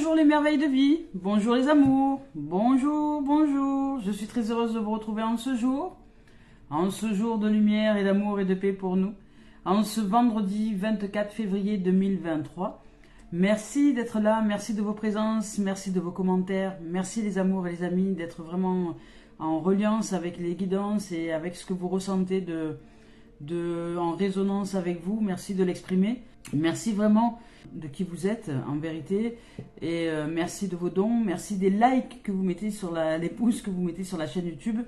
Bonjour les merveilles de vie, bonjour les amours, bonjour, bonjour. Je suis très heureuse de vous retrouver en ce jour de lumière et d'amour et de paix pour nous, en ce vendredi 24 février 2023. Merci d'être là, merci de vos présences, merci de vos commentaires, merci les amours et les amis d'être vraiment en reliance avec les guidances et avec ce que vous ressentez en résonance avec vous. Merci de l'exprimer, merci vraiment de qui vous êtes en vérité, et merci de vos dons, merci des likes que vous mettez sur les pouces que vous mettez sur la chaîne YouTube,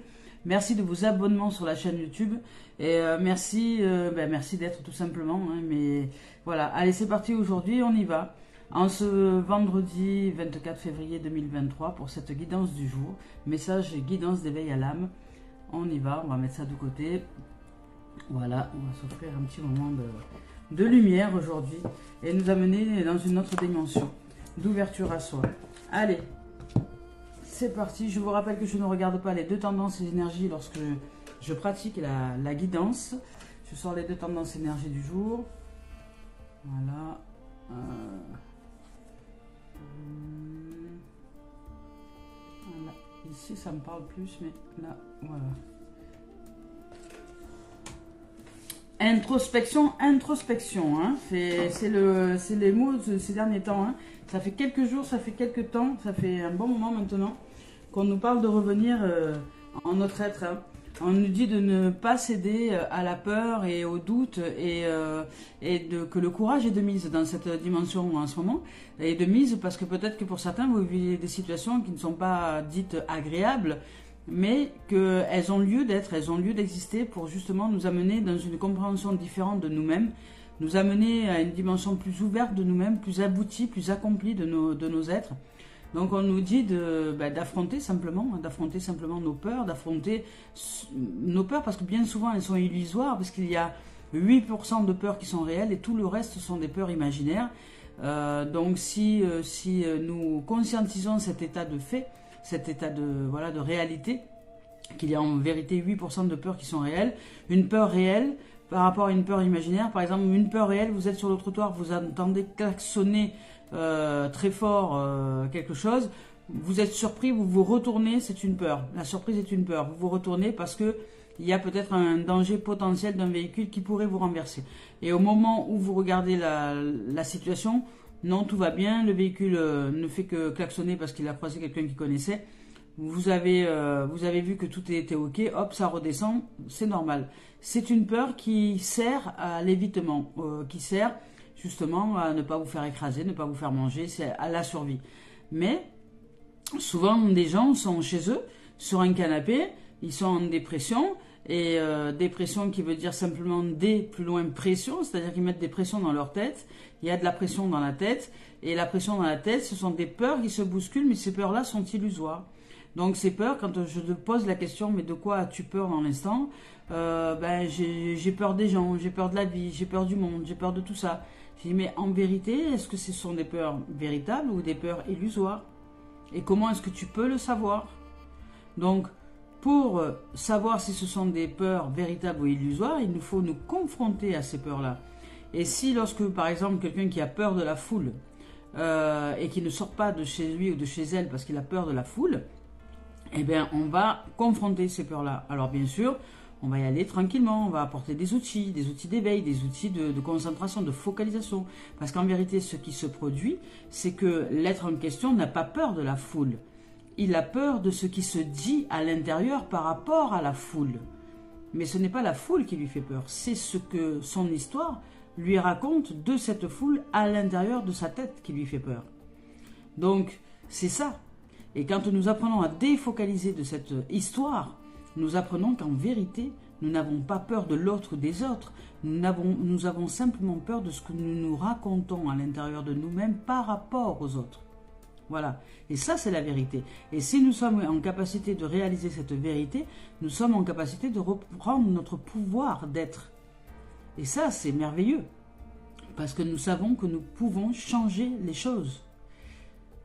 merci de vos abonnements sur la chaîne YouTube, et merci d'être tout simplement, hein, mais voilà, allez c'est parti, aujourd'hui on y va, en ce vendredi 24 février 2023 pour cette guidance du jour, message et guidance d'éveil à l'âme. On y va, on va mettre ça de côté, voilà, on va s'offrir un petit moment de lumière aujourd'hui et nous amener dans une autre dimension d'ouverture à soi. Allez, c'est parti. Je vous rappelle que je ne regarde pas les deux tendances et énergies lorsque je pratique la guidance. Je sors les deux tendances énergie du jour. Voilà. Voilà. Ici, ça me parle plus, mais là, voilà. Introspection, hein. C'est les mots de ces derniers temps, hein. Ça fait quelques jours, ça fait quelques temps, ça fait un bon moment maintenant qu'on nous parle de revenir en notre être, hein. On nous dit de ne pas céder à la peur et au doute que le courage est de mise dans cette dimension en ce moment, et de mise parce que peut-être que pour certains vous vivez des situations qui ne sont pas dites agréables, mais qu'elles ont lieu d'être, elles ont lieu d'exister pour justement nous amener dans une compréhension différente de nous-mêmes, nous amener à une dimension plus ouverte de nous-mêmes, plus aboutie, plus accomplie de nos êtres. Donc on nous dit d'affronter simplement nos peurs, parce que bien souvent elles sont illusoires, parce qu'il y a 8% de peurs qui sont réelles et tout le reste sont des peurs imaginaires. Donc si nous conscientisons cet état de fait, cet état de réalité, qu'il y a en vérité 8% de peurs qui sont réelles, une peur réelle par rapport à une peur imaginaire. Par exemple, une peur réelle, vous êtes sur le trottoir, vous entendez klaxonner très fort quelque chose, vous êtes surpris, vous vous retournez, c'est une peur. La surprise est une peur, vous vous retournez parce que il y a peut-être un danger potentiel d'un véhicule qui pourrait vous renverser. Et au moment où vous regardez la situation, non, tout va bien, le véhicule ne fait que klaxonner parce qu'il a croisé quelqu'un qu'il connaissait. Vous avez vu que tout était ok, hop, ça redescend, c'est normal. C'est une peur qui sert à l'évitement, qui sert justement à ne pas vous faire écraser, ne pas vous faire manger, c'est à la survie. Mais souvent, des gens sont chez eux, sur un canapé, ils sont en dépression, et dépression qui veut dire simplement plus loin pression, c'est-à-dire qu'ils mettent des pressions dans leur tête, il y a de la pression dans la tête, et la pression dans la tête, ce sont des peurs qui se bousculent, mais ces peurs-là sont illusoires. Donc ces peurs, quand je te pose la question, mais de quoi as-tu peur dans l'instant, j'ai peur des gens, j'ai peur de la vie, j'ai peur du monde, j'ai peur de tout ça. Je dis, mais en vérité, est-ce que ce sont des peurs véritables ou des peurs illusoires? Et comment est-ce que tu peux le savoir? Donc, pour savoir si ce sont des peurs véritables ou illusoires, il nous faut nous confronter à ces peurs-là. Et si lorsque, par exemple, quelqu'un qui a peur de la foule et qui ne sort pas de chez lui ou de chez elle parce qu'il a peur de la foule, eh bien, on va confronter ces peurs-là. Alors, bien sûr, on va y aller tranquillement, on va apporter des outils d'éveil, des outils de concentration, de focalisation. Parce qu'en vérité, ce qui se produit, c'est que l'être en question n'a pas peur de la foule. Il a peur de ce qui se dit à l'intérieur par rapport à la foule. Mais ce n'est pas la foule qui lui fait peur, c'est ce que son histoire lui raconte de cette foule à l'intérieur de sa tête qui lui fait peur. Donc, c'est ça. Et quand nous apprenons à défocaliser de cette histoire, nous apprenons qu'en vérité, nous n'avons pas peur de l'autre ou des autres. Nous avons simplement peur de ce que nous nous racontons à l'intérieur de nous-mêmes par rapport aux autres. Voilà. Et ça, c'est la vérité. Et si nous sommes en capacité de réaliser cette vérité, nous sommes en capacité de reprendre notre pouvoir d'être. Et ça, c'est merveilleux. Parce que nous savons que nous pouvons changer les choses.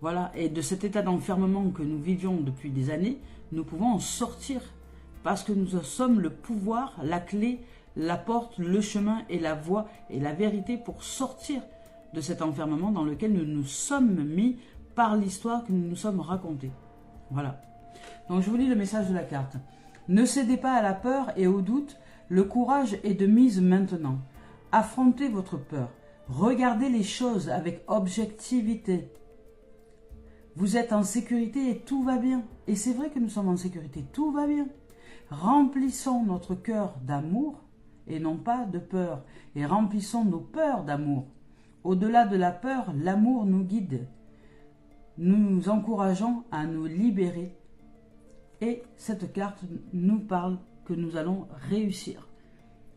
Voilà. Et de cet état d'enfermement que nous vivions depuis des années, nous pouvons en sortir. Parce que nous sommes le pouvoir, la clé, la porte, le chemin et la voie et la vérité pour sortir de cet enfermement dans lequel nous nous sommes mis par l'histoire que nous nous sommes racontée. Voilà. Donc je vous lis le message de la carte. Ne cédez pas à la peur et au doute, le courage est de mise maintenant. Affrontez votre peur. Regardez les choses avec objectivité. Vous êtes en sécurité et tout va bien. Et c'est vrai que nous sommes en sécurité, tout va bien. Remplissons notre cœur d'amour et non pas de peur. Et remplissons nos peurs d'amour. Au-delà de la peur, l'amour nous guide. Nous nous encourageons à nous libérer. Et cette carte nous parle que nous allons réussir.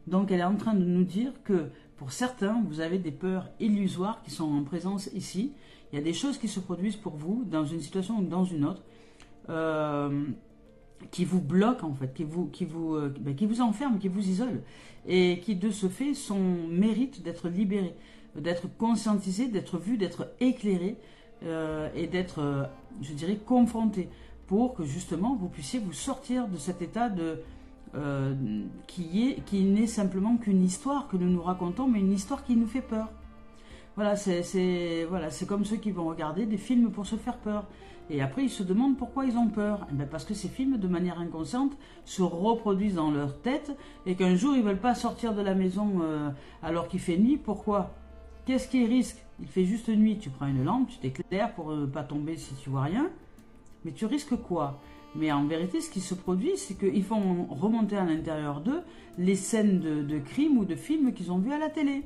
Donc elle est en train de nous dire que pour certains, vous avez des peurs illusoires qui sont en présence ici. Il y a des choses qui se produisent pour vous dans une situation ou dans une autre qui vous bloquent en fait, qui vous enferment, qui vous isolent et qui de ce fait méritent d'être libérés, d'être conscientisés, d'être vus, d'être éclairés et d'être, je dirais, confrontés pour que justement vous puissiez vous sortir de cet état qui n'est simplement qu'une histoire que nous nous racontons, mais une histoire qui nous fait peur. Voilà, c'est comme ceux qui vont regarder des films pour se faire peur. Et après, ils se demandent pourquoi ils ont peur. Et bien parce que ces films, de manière inconsciente, se reproduisent dans leur tête et qu'un jour, ils ne veulent pas sortir de la maison alors qu'il fait nuit. Pourquoi? Qu'est-ce qui risque? Il fait juste nuit. Tu prends une lampe, tu t'éclaires pour ne pas tomber si tu vois rien. Mais tu risques quoi? Mais en vérité, ce qui se produit, c'est qu'ils font remonter à l'intérieur d'eux les scènes de crimes ou de films qu'ils ont vus à la télé.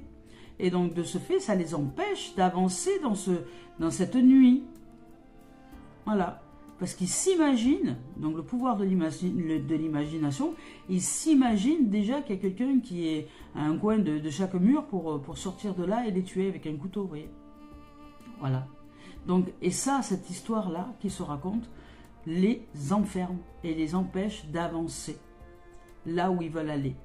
Et donc, de ce fait, ça les empêche d'avancer dans cette nuit. Voilà. Parce qu'ils s'imaginent, donc le pouvoir de l'imagination, ils s'imaginent déjà qu'il y a quelqu'un qui est à un coin de chaque mur pour sortir de là et les tuer avec un couteau, vous voyez. Voilà. Donc, et ça, cette histoire-là qui se raconte, les enferme et les empêche d'avancer là où ils veulent aller.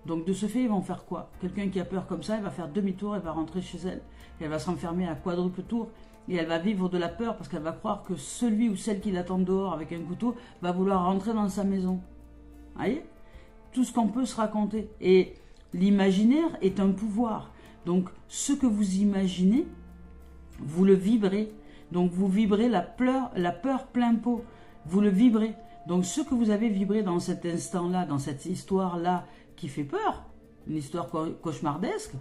Donc de ce fait, ils vont faire quoi? Quelqu'un qui a peur comme ça, elle va faire demi-tour, elle va rentrer chez elle, elle va s'enfermer à quadruple tour et elle va vivre de la peur parce qu'elle va croire que celui ou celle qui l'attend dehors avec un couteau va vouloir rentrer dans sa maison. Vous voyez? Tout ce qu'on peut se raconter. Et l'imaginaire est un pouvoir. Donc ce que vous imaginez, vous le vibrez. Donc vous vibrez la peur plein pot. Vous le vibrez. Donc ce que vous avez vibré dans cet instant-là, dans cette histoire-là qui fait peur, une histoire cauchemardesque,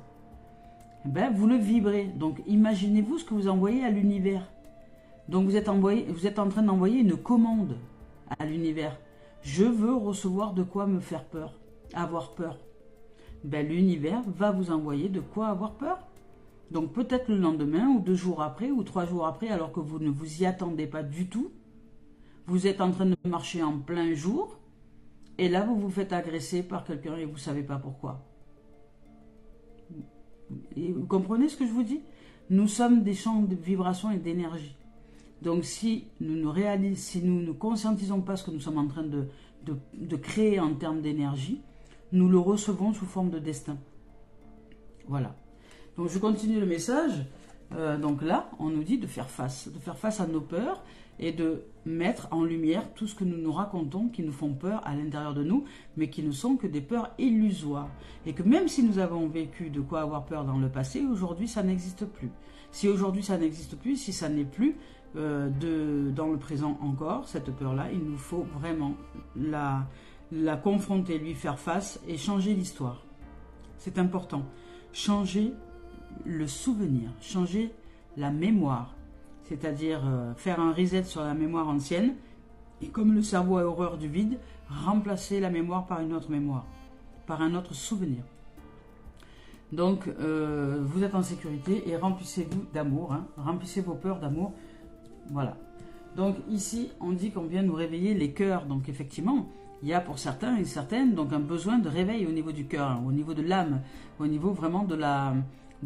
eh ben, vous le vibrez. Donc imaginez-vous ce que vous envoyez à l'univers. Donc vous êtes en train d'envoyer une commande à l'univers. Je veux recevoir de quoi me faire peur, avoir peur. Ben, l'univers va vous envoyer de quoi avoir peur. Donc peut-être le lendemain, ou 2 jours après, ou 3 jours après, alors que vous ne vous y attendez pas du tout, vous êtes en train de marcher en plein jour, et là vous vous faites agresser par quelqu'un et vous ne savez pas pourquoi. Et vous comprenez ce que je vous dis? Nous sommes des champs de vibration et d'énergie. Donc si nous ne conscientisons pas ce que nous sommes en train de créer en termes d'énergie, nous le recevons sous forme de destin. Voilà. Donc je continue le message. Donc là, on nous dit de faire face à nos peurs et de mettre en lumière tout ce que nous nous racontons qui nous font peur à l'intérieur de nous, mais qui ne sont que des peurs illusoires. Et que même si nous avons vécu de quoi avoir peur dans le passé, aujourd'hui ça n'existe plus. Si aujourd'hui ça n'existe plus, si ça n'est plus dans le présent encore, cette peur-là, il nous faut vraiment la confronter, lui faire face et changer l'histoire. C'est important. Changer le souvenir, changer la mémoire, c'est-à-dire faire un reset sur la mémoire ancienne et comme le cerveau a horreur du vide, remplacer la mémoire par une autre mémoire, par un autre souvenir. Donc vous êtes en sécurité et remplissez-vous d'amour, hein, remplissez vos peurs d'amour, voilà. Donc ici on dit qu'on vient nous réveiller les cœurs, donc effectivement il y a pour certains et certaines donc un besoin de réveil au niveau du cœur, hein, au niveau de l'âme, au niveau vraiment de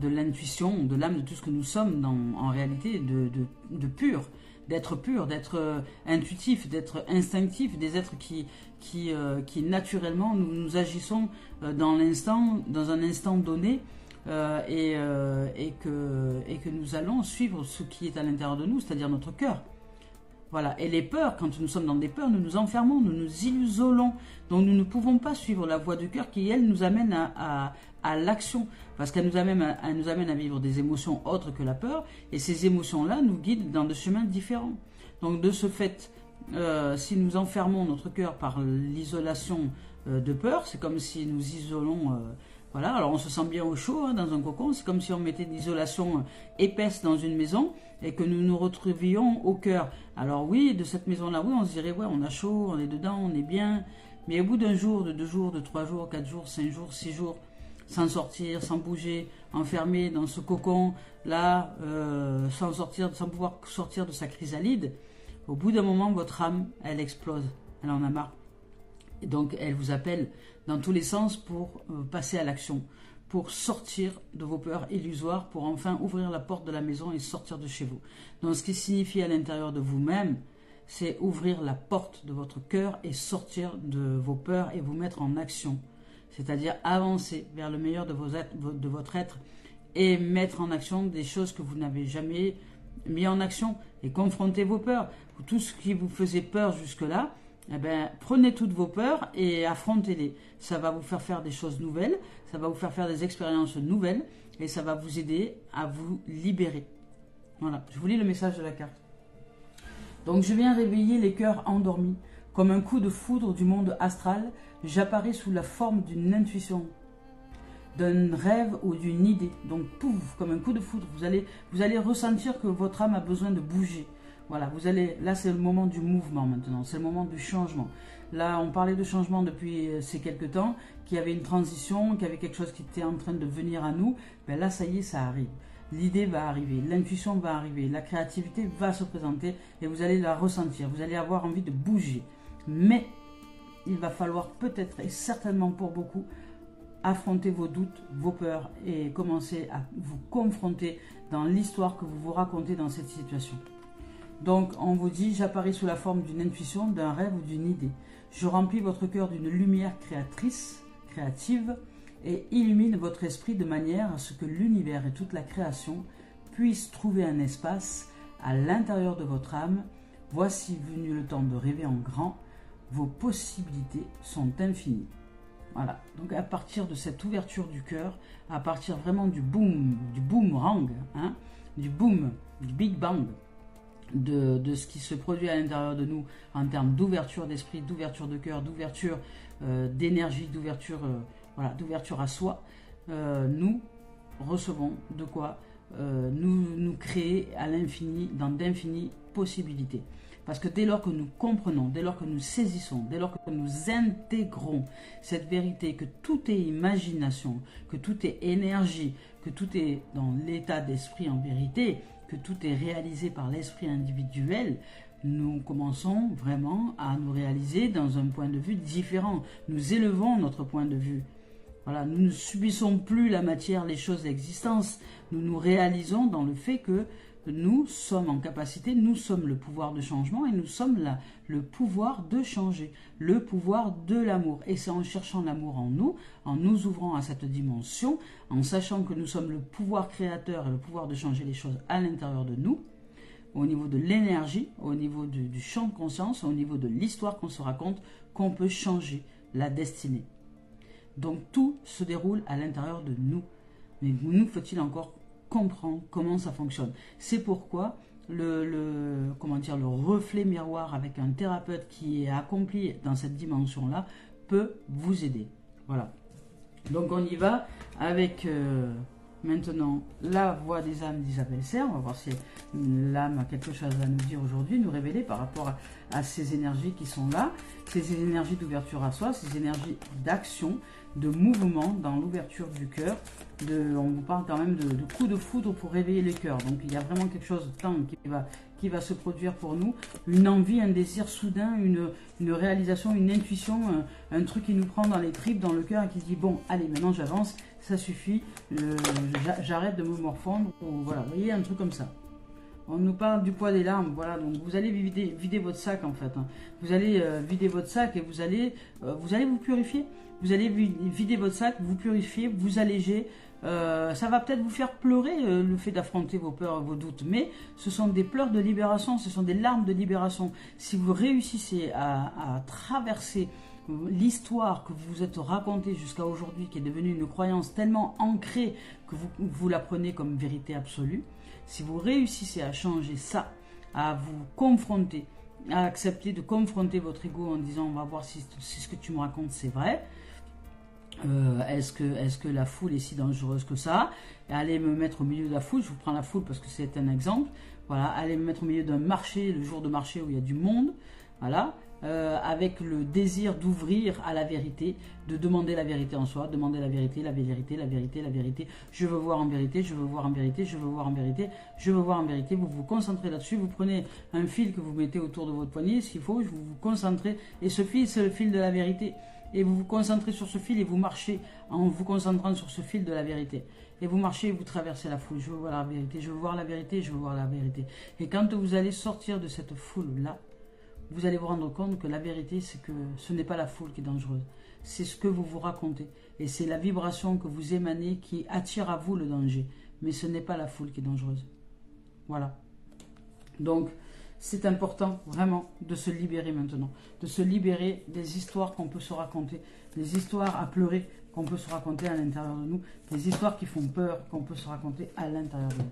l'intuition, de l'âme, de tout ce que nous sommes en réalité, de pur, d'être intuitif, d'être instinctif, des êtres qui naturellement nous agissons dans un instant donné et que nous allons suivre ce qui est à l'intérieur de nous, c'est-à-dire notre cœur. Voilà. Et les peurs, quand nous sommes dans des peurs, nous nous enfermons, nous nous isolons. Donc nous ne pouvons pas suivre la voie du cœur qui, elle, nous amène à l'action. Parce qu'elle nous amène à vivre des émotions autres que la peur. Et ces émotions-là nous guident dans des chemins différents. Donc de ce fait, si nous enfermons notre cœur par l'isolation de peur, c'est comme si nous isolons... voilà, alors on se sent bien au chaud dans un cocon, c'est comme si on mettait de l'isolation épaisse dans une maison et que nous nous retrouvions au cœur. Alors oui, de cette maison-là, oui, on se dirait, ouais, on a chaud, on est dedans, on est bien, mais au bout d'un jour, de 2 jours, de 3 jours, 4 jours, 5 jours, 6 jours, sans sortir, sans bouger, enfermé dans ce cocon, là, sans pouvoir sortir de sa chrysalide, au bout d'un moment, votre âme, elle explose, elle en a marre. Et donc, elle vous appelle dans tous les sens pour passer à l'action, pour sortir de vos peurs illusoires, pour enfin ouvrir la porte de la maison et sortir de chez vous. Donc, ce qui signifie à l'intérieur de vous-même, c'est ouvrir la porte de votre cœur et sortir de vos peurs et vous mettre en action. C'est-à-dire avancer vers le meilleur de votre être et mettre en action des choses que vous n'avez jamais mis en action et confronter vos peurs. Tout ce qui vous faisait peur jusque-là, eh bien, prenez toutes vos peurs et affrontez-les. Ça va vous faire des choses nouvelles, ça va vous faire des expériences nouvelles et ça va vous aider à vous libérer. Voilà, je vous lis le message de la carte. Donc, je viens réveiller les cœurs endormis. Comme un coup de foudre du monde astral, j'apparais sous la forme d'une intuition, d'un rêve ou d'une idée. Donc, pouf, comme un coup de foudre, vous allez ressentir que votre âme a besoin de bouger. Voilà, là c'est le moment du mouvement maintenant, c'est le moment du changement. Là, on parlait de changement depuis ces quelques temps, qu'il y avait une transition, qu'il y avait quelque chose qui était en train de venir à nous. Ben là, ça y est, ça arrive. L'idée va arriver, l'intuition va arriver, la créativité va se présenter et vous allez la ressentir, vous allez avoir envie de bouger. Mais il va falloir peut-être, et certainement pour beaucoup, affronter vos doutes, vos peurs et commencer à vous confronter dans l'histoire que vous vous racontez dans cette situation. Donc, on vous dit, j'apparais sous la forme d'une intuition, d'un rêve ou d'une idée. Je remplis votre cœur d'une lumière créative, et illumine votre esprit de manière à ce que l'univers et toute la création puissent trouver un espace à l'intérieur de votre âme. Voici venu le temps de rêver en grand. Vos possibilités sont infinies. Voilà, donc à partir de cette ouverture du cœur, à partir vraiment du boomerang, du boom, du big bang, de ce qui se produit à l'intérieur de nous en termes d'ouverture d'esprit, d'ouverture de cœur, d'ouverture d'énergie, d'ouverture à soi, nous recevons de quoi nous créer à l'infini, dans d'infinies possibilités. Parce que dès lors que nous comprenons, dès lors que nous saisissons, dès lors que nous intégrons cette vérité, que tout est imagination, que tout est énergie, que tout est dans l'état d'esprit en vérité, que tout est réalisé par l'esprit individuel, nous commençons vraiment à nous réaliser dans un point de vue différent. Nous élevons notre point de vue. Voilà, nous ne subissons plus la matière, les choses, l'existence. Nous nous réalisons dans le fait que nous sommes en capacité, nous sommes le pouvoir de changement et nous sommes le pouvoir de changer, le pouvoir de l'amour. Et c'est en cherchant l'amour en nous ouvrant à cette dimension, en sachant que nous sommes le pouvoir créateur et le pouvoir de changer les choses à l'intérieur de nous, au niveau de l'énergie, au niveau du champ de conscience, au niveau de l'histoire qu'on se raconte, qu'on peut changer la destinée. Donc tout se déroule à l'intérieur de nous. Mais nous faut-il encore comprendre comment ça fonctionne. C'est pourquoi le reflet miroir avec un thérapeute qui est accompli dans cette dimension-là peut vous aider. Voilà. Donc on y va avec maintenant la voix des âmes d'Isabelle Serre. On va voir si l'âme a quelque chose à nous dire aujourd'hui, nous révéler par rapport à ces énergies qui sont là, ces énergies d'ouverture à soi, ces énergies d'action, de mouvement dans l'ouverture du cœur. On vous parle quand même de coups de foudre pour réveiller les cœurs. Donc il y a vraiment quelque chose qui va se produire pour nous. Une envie, un désir soudain, une réalisation, une intuition, un truc qui nous prend dans les tripes, dans le cœur et qui se dit bon, allez, maintenant j'avance, ça suffit, j'arrête de me morfondre. Voilà, vous voyez, un truc comme ça. On nous parle du poids des larmes, voilà, donc vous allez vider votre sac en fait. Vous allez vider votre sac et vous allez vous purifier. Vous allez vider votre sac, vous purifier, vous alléger, Ça va peut-être vous faire pleurer le fait d'affronter vos peurs, vos doutes, mais ce sont des pleurs de libération, ce sont des larmes de libération. Si vous réussissez à traverser l'histoire que vous vous êtes racontée jusqu'à aujourd'hui, qui est devenue une croyance tellement ancrée que vous la prenez comme vérité absolue, si vous réussissez à changer ça, à vous confronter, à accepter de confronter votre ego en disant on va voir si ce que tu me racontes c'est vrai, est-ce que la foule est si dangereuse que ça? Allez me mettre au milieu de la foule, je vous prends la foule parce que c'est un exemple, voilà, allez me mettre au milieu d'un marché, le jour de marché où il y a du monde, voilà, avec le désir d'ouvrir à la vérité, de demander la vérité en soi, demander la vérité, la vérité, la vérité, la vérité, je veux voir en vérité, je veux voir en vérité, je veux voir en vérité, je veux voir en vérité, vous vous concentrez là-dessus, vous prenez un fil que vous mettez autour de votre poignet, s'il faut, vous vous concentrez, et ce fil c'est le fil de la vérité. Et vous vous concentrez sur ce fil et vous marchez en vous concentrant sur ce fil de la vérité. Et vous marchez et vous traversez la foule. Je veux voir la vérité, je veux voir la vérité, je veux voir la vérité. Et quand vous allez sortir de cette foule-là, vous allez vous rendre compte que la vérité, c'est que ce n'est pas la foule qui est dangereuse. C'est ce que vous vous racontez. Et c'est la vibration que vous émanez qui attire à vous le danger. Mais ce n'est pas la foule qui est dangereuse. Voilà. Donc, c'est important vraiment de se libérer maintenant, de se libérer des histoires qu'on peut se raconter, des histoires à pleurer qu'on peut se raconter à l'intérieur de nous, des histoires qui font peur qu'on peut se raconter à l'intérieur de nous.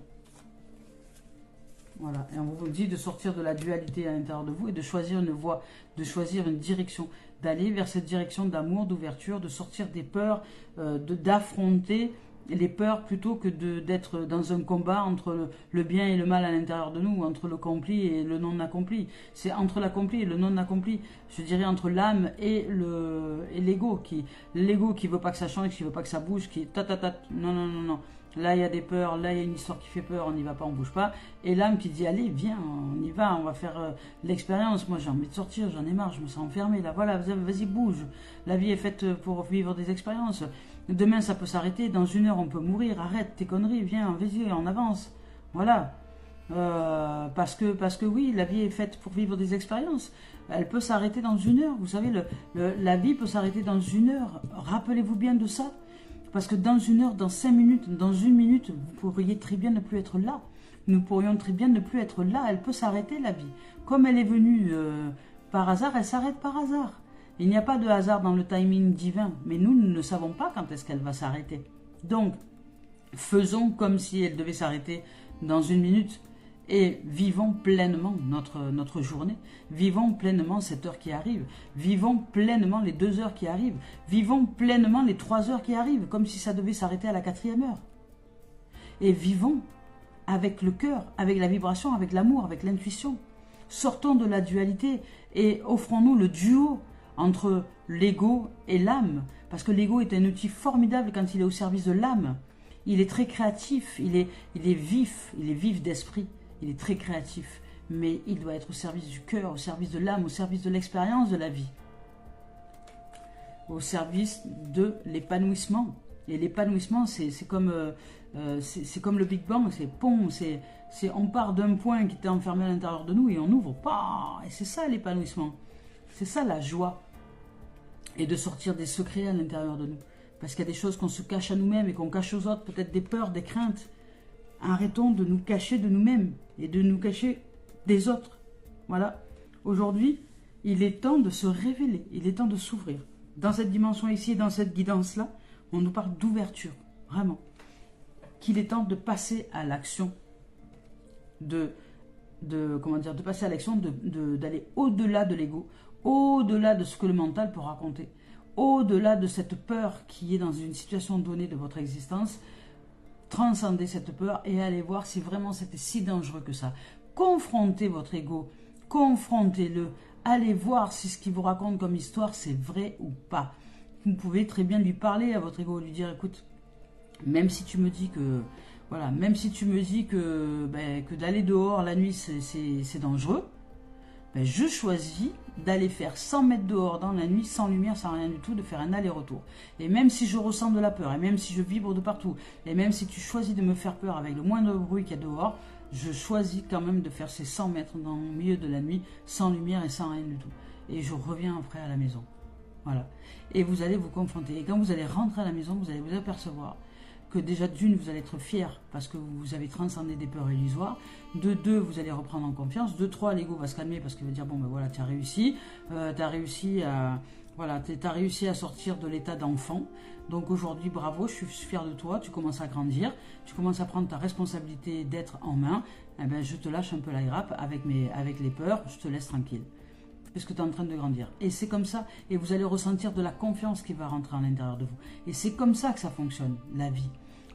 Voilà, et on vous dit de sortir de la dualité à l'intérieur de vous et de choisir une voie, de choisir une direction, d'aller vers cette direction d'amour, d'ouverture, de sortir des peurs, d'affronter les peurs plutôt que d'être dans un combat entre le bien et le mal à l'intérieur de nous, entre l'accompli et le non accompli. C'est entre l'accompli et le non accompli, je dirais entre l'âme et l'ego qui veut pas que ça change, qui veut pas que ça bouge, qui non. Là il y a des peurs, là il y a une histoire qui fait peur, on n'y va pas, on bouge pas. Et l'âme qui dit allez viens, on y va, on va faire l'expérience. Moi j'ai envie de sortir, j'en ai marre, je me sens enfermé là. Voilà, vas-y bouge. La vie est faite pour vivre des expériences. Demain ça peut s'arrêter, dans 1 heure on peut mourir. Arrête tes conneries, viens, vas-y, on avance. Voilà. Parce que oui, la vie est faite pour vivre des expériences. Elle peut s'arrêter dans 1 heure. Vous savez, la vie peut s'arrêter dans 1 heure. Rappelez-vous bien de ça. Parce que dans 1 heure, dans 5 minutes, dans 1 minute, vous pourriez très bien ne plus être là. Nous pourrions très bien ne plus être là. Elle peut s'arrêter, la vie. Comme elle est venue par hasard, elle s'arrête par hasard. Il n'y a pas de hasard dans le timing divin. Mais nous ne savons pas quand est-ce qu'elle va s'arrêter. Donc, faisons comme si elle devait s'arrêter dans 1 minute. Et vivons pleinement notre journée. Vivons pleinement cette heure qui arrive. Vivons pleinement les 2 heures qui arrivent. Vivons pleinement les 3 heures qui arrivent, comme si ça devait s'arrêter à la 4e heure. Et vivons avec le cœur, avec la vibration, avec l'amour, avec l'intuition. Sortons de la dualité et offrons-nous le duo entre l'ego et l'âme. Parce que l'ego est un outil formidable quand il est au service de l'âme. Il est très créatif, il est vif d'esprit. Il est très créatif, mais il doit être au service du cœur, au service de l'âme, au service de l'expérience de la vie, au service de l'épanouissement. Et l'épanouissement, c'est comme le Big Bang, on part d'un point qui était enfermé à l'intérieur de nous et on ouvre, et c'est ça l'épanouissement, c'est ça la joie, et de sortir des secrets à l'intérieur de nous, parce qu'il y a des choses qu'on se cache à nous-mêmes et qu'on cache aux autres, peut-être des peurs, des craintes. Arrêtons de nous cacher de nous-mêmes et de nous cacher des autres. Voilà. Aujourd'hui, il est temps de se révéler. Il est temps de s'ouvrir. Dans cette dimension ici et dans cette guidance-là, on nous parle d'ouverture. Vraiment. Qu'il est temps de passer à l'action. De passer à l'action, d'aller au-delà de l'ego, au-delà de ce que le mental peut raconter, au-delà de cette peur qui est dans une situation donnée de votre existence. Transcendez cette peur et allez voir si vraiment c'était si dangereux que ça. Confrontez votre ego, confrontez-le, allez voir si ce qu'il vous raconte comme histoire c'est vrai ou pas. Vous pouvez très bien lui parler à votre ego, lui dire écoute, même si tu me dis que que d'aller dehors la nuit c'est dangereux, je choisis d'aller faire 100 mètres dehors dans la nuit, sans lumière, sans rien du tout, de faire un aller-retour. Et même si je ressens de la peur, et même si je vibre de partout, et même si tu choisis de me faire peur avec le moindre bruit qu'il y a dehors, je choisis quand même de faire ces 100 mètres dans le milieu de la nuit, sans lumière et sans rien du tout. Et je reviens après à la maison. Voilà. Et vous allez vous confronter. Et quand vous allez rentrer à la maison, vous allez vous apercevoir que déjà d'une, vous allez être fier parce que vous avez transcendé des peurs illusoires. De deux, vous allez reprendre en confiance. De trois, l'ego va se calmer parce qu'il va dire bon ben voilà, tu as réussi. Tu as réussi à... Voilà, tu as réussi à sortir de l'état d'enfant. Donc aujourd'hui, bravo, je suis fier de toi, tu commences à grandir, tu commences à prendre ta responsabilité d'être en main. Eh ben, je te lâche un peu la grappe avec les peurs, je te laisse tranquille. Puisque tu es en train de grandir. Et c'est comme ça, et vous allez ressentir de la confiance qui va rentrer à l'intérieur de vous. Et c'est comme ça que ça fonctionne, la vie.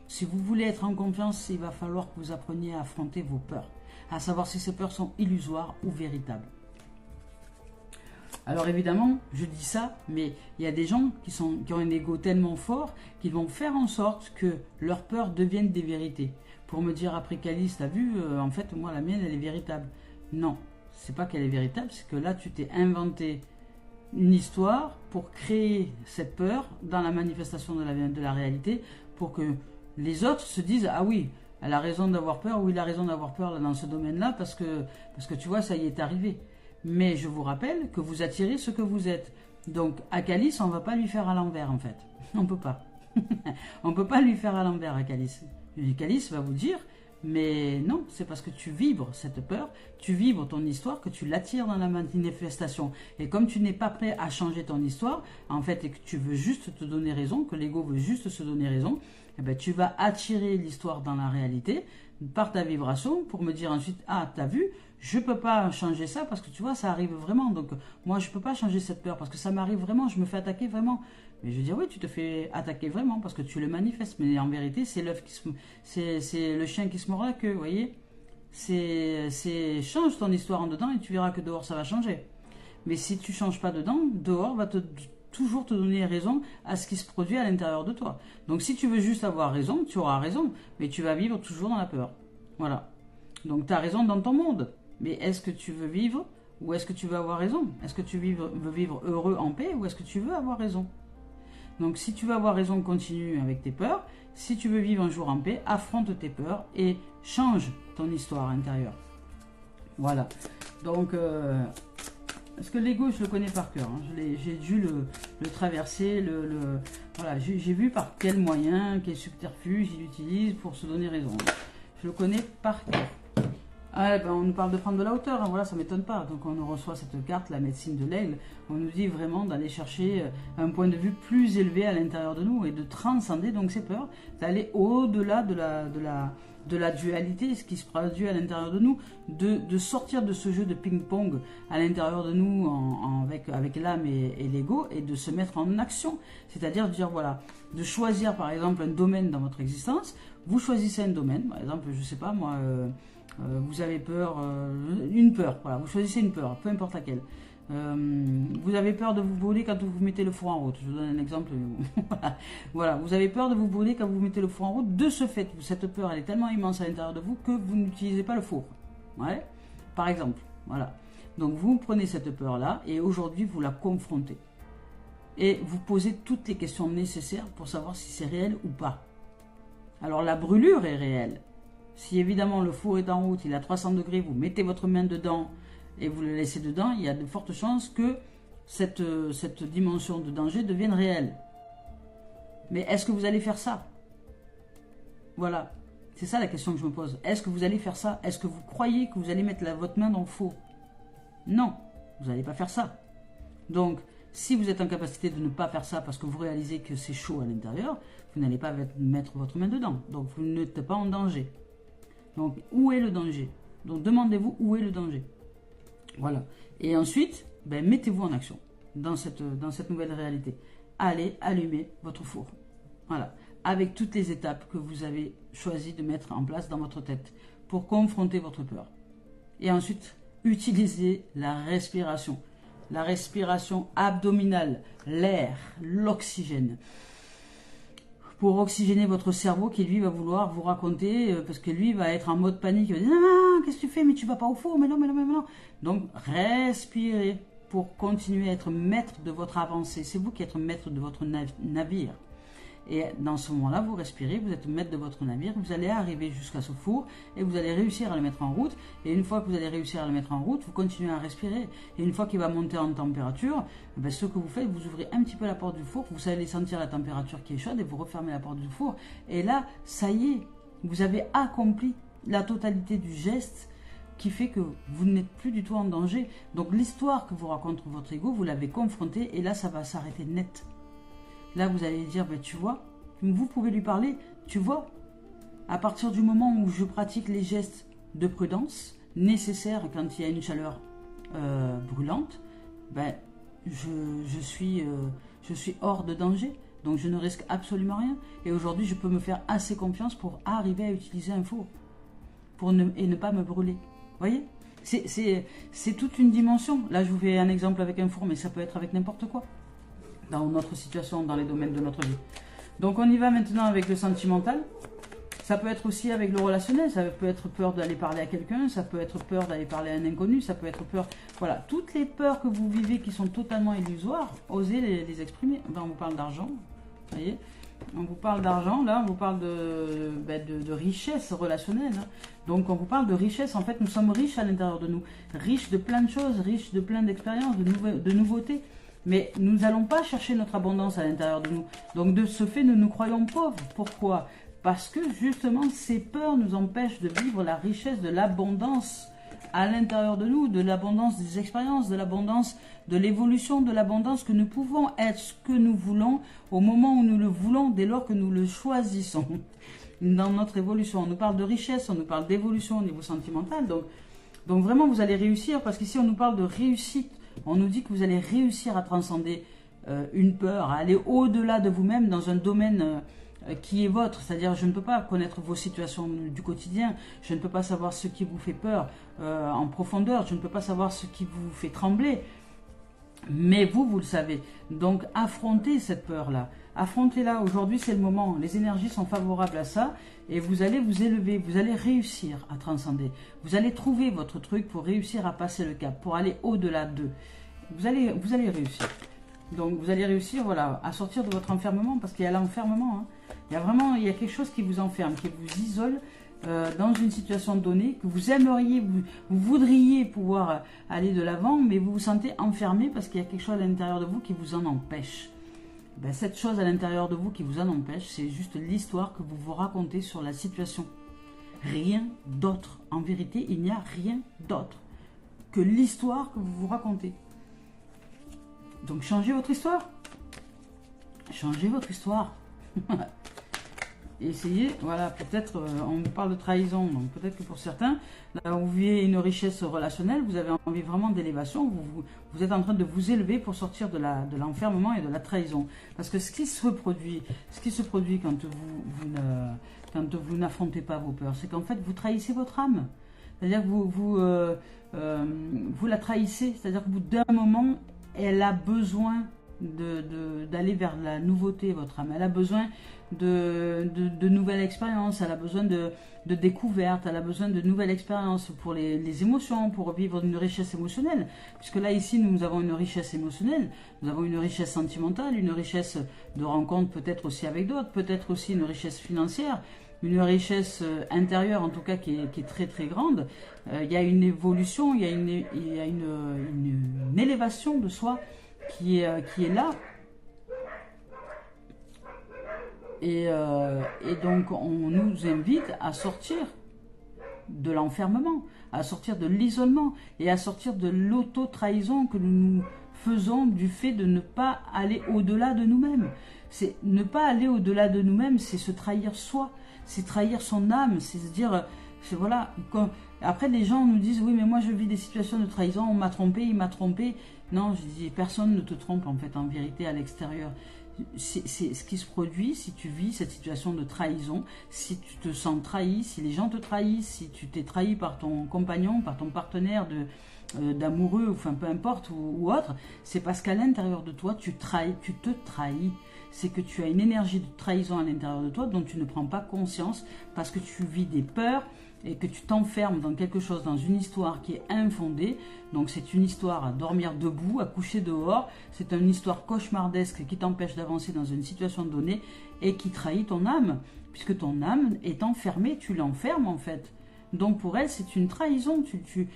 Si vous voulez être en confiance, il va falloir que vous appreniez à affronter vos peurs, à savoir si ces peurs sont illusoires ou véritables. Alors évidemment, je dis ça, mais il y a des gens qui ont un ego tellement fort qu'ils vont faire en sorte que leurs peurs deviennent des vérités. Pour me dire après Calice, t'as vu, en fait moi la mienne elle est véritable. Non, c'est pas qu'elle est véritable, c'est que là tu t'es inventé une histoire pour créer cette peur dans la manifestation de la réalité, pour que les autres se disent ah oui, elle a raison d'avoir peur, ou il a raison d'avoir peur là, dans ce domaine-là, parce que tu vois, ça y est arrivé. Mais je vous rappelle que vous attirez ce que vous êtes. Donc à Calice, on ne va pas lui faire à l'envers en fait. On ne peut pas. On ne peut pas lui faire à l'envers à Calice. Et Calice va vous dire, mais non, c'est parce que tu vibres cette peur, tu vibres ton histoire, que tu l'attires dans la manifestation. Et comme tu n'es pas prêt à changer ton histoire, en fait, et que tu veux juste te donner raison, que l'ego veut juste se donner raison, eh ben, tu vas attirer l'histoire dans la réalité par ta vibration pour me dire ensuite, ah, t'as vu, je ne peux pas changer ça parce que tu vois, ça arrive vraiment. Donc, moi, je ne peux pas changer cette peur parce que ça m'arrive vraiment, je me fais attaquer vraiment. Mais je veux dire, oui, tu te fais attaquer vraiment parce que tu le manifestes. Mais en vérité, c'est le chien qui se mord la queue, vous voyez. Change ton histoire en dedans et tu verras que dehors, ça va changer. Mais si tu ne changes pas dedans, dehors va toujours te donner raison à ce qui se produit à l'intérieur de toi. Donc, si tu veux juste avoir raison, tu auras raison. Mais tu vas vivre toujours dans la peur. Voilà. Donc, tu as raison dans ton monde. Mais est-ce que tu veux vivre ou est-ce que tu veux avoir raison? Est-ce que tu veux vivre heureux en paix ou est-ce que tu veux avoir raison? Donc si tu veux avoir raison, continue avec tes peurs. Si tu veux vivre un jour en paix, affronte tes peurs et change ton histoire intérieure. Voilà. Donc, parce que l'ego, je le connais par cœur. Hein. J'ai dû le traverser. Voilà, j'ai vu par quel moyen, quel subterfuge il utilise pour se donner raison. Je le connais par cœur. Ah, ben on nous parle de prendre de la hauteur, hein, voilà, ça ne m'étonne pas. Donc on nous reçoit cette carte, la médecine de l'aigle. On nous dit vraiment d'aller chercher un point de vue plus élevé à l'intérieur de nous et de transcender donc ces peurs, d'aller au-delà de la dualité, ce qui se produit à l'intérieur de nous, de sortir de ce jeu de ping-pong à l'intérieur de nous avec l'âme et l'ego et de se mettre en action. C'est-à-dire de dire, voilà, de choisir par exemple un domaine dans votre existence. Vous choisissez un domaine, par exemple, je ne sais pas moi... vous avez peur, une peur, voilà, vous choisissez une peur, peu importe laquelle. Vous avez peur de vous brûler quand vous mettez le four en route. Je vous donne un exemple. Voilà, vous avez peur de vous brûler quand vous mettez le four en route. De ce fait, cette peur, elle est tellement immense à l'intérieur de vous que vous n'utilisez pas le four. Ouais, par exemple. Voilà. Donc vous prenez cette peur-là et aujourd'hui vous la confrontez. Et vous posez toutes les questions nécessaires pour savoir si c'est réel ou pas. Alors la brûlure est réelle. Si évidemment le four est en route, il est à 300 degrés, vous mettez votre main dedans et vous le laissez dedans, il y a de fortes chances que cette dimension de danger devienne réelle. Mais est-ce que vous allez faire ça? Voilà, c'est ça la question que je me pose. Est-ce que vous allez faire ça? Est-ce que vous croyez que vous allez mettre votre main dans le four? Non, vous n'allez pas faire ça. Donc, si vous êtes en capacité de ne pas faire ça parce que vous réalisez que c'est chaud à l'intérieur, vous n'allez pas mettre votre main dedans. Donc, vous n'êtes pas en danger. Donc, où est le danger? Donc, demandez-vous où est le danger. Voilà. Et ensuite, ben, mettez-vous en action dans cette nouvelle réalité. Allez allumer votre four. Voilà. Avec toutes les étapes que vous avez choisi de mettre en place dans votre tête pour confronter votre peur. Et ensuite, utilisez la respiration. La respiration abdominale, l'air, l'oxygène. Pour oxygéner votre cerveau qui lui va vouloir vous raconter, parce que lui va être en mode panique, il va dire non, qu'est-ce que tu fais, mais tu vas pas au four, mais non. Donc respirez pour continuer à être maître de votre avancée. C'est vous qui êtes maître de votre navire. Et dans ce moment-là, vous respirez, vous êtes maître de votre navire, vous allez arriver jusqu'à ce four et vous allez réussir à le mettre en route. Et une fois que vous allez réussir à le mettre en route, vous continuez à respirer. Et une fois qu'il va monter en température, ben, ce que vous faites, vous ouvrez un petit peu la porte du four, vous allez sentir la température qui est chaude et vous refermez la porte du four. Et là, ça y est, vous avez accompli la totalité du geste qui fait que vous n'êtes plus du tout en danger. Donc l'histoire que vous raconte votre ego, vous l'avez confrontée et là, ça va s'arrêter net. Là, vous allez dire, ben, tu vois, vous pouvez lui parler, tu vois, à partir du moment où je pratique les gestes de prudence nécessaires quand il y a une chaleur brûlante, ben, je suis hors de danger, donc je ne risque absolument rien. Et aujourd'hui, je peux me faire assez confiance pour arriver à utiliser un four et ne pas me brûler. Vous voyez, c'est toute une dimension. Là, je vous fais un exemple avec un four, mais ça peut être avec n'importe quoi dans notre situation, dans les domaines de notre vie. Donc on y va maintenant avec le sentimental. Ça peut être aussi avec le relationnel, ça peut être peur d'aller parler à quelqu'un, ça peut être peur d'aller parler à un inconnu, ça peut être peur... Voilà, toutes les peurs que vous vivez qui sont totalement illusoires, osez les exprimer. Ben, on vous parle d'argent, vous voyez, on vous parle d'argent, là on vous parle de richesse relationnelle. Hein. Donc on vous parle de richesse, en fait nous sommes riches à l'intérieur de nous, riches de plein de choses, riches de plein d'expériences, de nouveautés. Mais nous n'allons pas chercher notre abondance à l'intérieur de nous. Donc de ce fait, nous nous croyons pauvres. Pourquoi? Parce que justement, ces peurs nous empêchent de vivre la richesse de l'abondance à l'intérieur de nous, de l'abondance des expériences, de l'abondance de l'évolution, de l'abondance que nous pouvons être ce que nous voulons au moment où nous le voulons, dès lors que nous le choisissons. Dans notre évolution, on nous parle de richesse, on nous parle d'évolution au niveau sentimental. Donc vraiment, vous allez réussir, parce qu'ici, on nous parle de réussite. On nous dit que vous allez réussir à transcender une peur, à aller au-delà de vous-même dans un domaine qui est votre. C'est-à-dire, je ne peux pas connaître vos situations du quotidien, je ne peux pas savoir ce qui vous fait peur en profondeur, je ne peux pas savoir ce qui vous fait trembler. Mais vous le savez. Donc, affrontez cette peur-là. Affrontez-la. Aujourd'hui, c'est le moment. Les énergies sont favorables à ça. Et vous allez vous élever. Vous allez réussir à transcender. Vous allez trouver votre truc pour réussir à passer le cap, pour aller au-delà d'eux. Vous allez réussir. Donc, vous allez réussir, voilà, à sortir de votre enfermement, parce qu'il y a l'enfermement. Hein. Il y a quelque chose qui vous enferme, qui vous isole dans une situation donnée, que vous aimeriez, vous voudriez pouvoir aller de l'avant, mais vous vous sentez enfermé parce qu'il y a quelque chose à l'intérieur de vous qui vous en empêche. Ben, cette chose à l'intérieur de vous qui vous en empêche, c'est juste l'histoire que vous vous racontez sur la situation. Rien d'autre. En vérité, il n'y a rien d'autre que l'histoire que vous vous racontez. Donc changez votre histoire. Changez votre histoire. Essayez, voilà, peut-être, on vous parle de trahison, donc peut-être que pour certains, là où vous vivez une richesse relationnelle, vous avez envie vraiment d'élévation, vous êtes en train de vous élever pour sortir de l'enfermement et de la trahison. Parce que ce qui se produit quand vous n'affrontez pas vos peurs, c'est qu'en fait, vous trahissez votre âme. C'est-à-dire que vous la trahissez, c'est-à-dire qu'au bout d'un moment, elle a besoin d'aller vers la nouveauté, votre âme. Elle a besoin de nouvelles expériences, elle a besoin de découvertes, elle a besoin de nouvelles expériences pour les émotions, pour vivre une richesse émotionnelle. Puisque là, ici, nous avons une richesse émotionnelle, nous avons une richesse sentimentale, une richesse de rencontre peut-être aussi avec d'autres, peut-être aussi une richesse financière, une richesse intérieure en tout cas qui est très très grande. Il y a une évolution, il y a une élévation de soi qui est là. Et donc on nous invite à sortir de l'enfermement, à sortir de l'isolement et à sortir de l'auto-trahison que nous faisons du fait de ne pas aller au-delà de nous-mêmes. C'est ne pas aller au-delà de nous-mêmes, c'est se trahir soi, c'est trahir son âme, c'est se dire, voilà. Après les gens nous disent, oui mais moi je vis des situations de trahison, on m'a trompé, il m'a trompé. Non, je dis, personne ne te trompe en fait, en vérité à l'extérieur. C'est ce qui se produit si tu vis cette situation de trahison, si tu te sens trahi, si les gens te trahissent, si tu t'es trahi par ton compagnon, par ton partenaire d'amoureux, enfin peu importe, ou autre, c'est parce qu'à l'intérieur de toi, tu te trahis. C'est que tu as une énergie de trahison à l'intérieur de toi dont tu ne prends pas conscience parce que tu vis des peurs et que tu t'enfermes dans quelque chose, dans une histoire qui est infondée, donc c'est une histoire à dormir debout, à coucher dehors, c'est une histoire cauchemardesque qui t'empêche d'avancer dans une situation donnée et qui trahit ton âme, puisque ton âme est enfermée, tu l'enfermes en fait. Donc pour elle, c'est une trahison, tu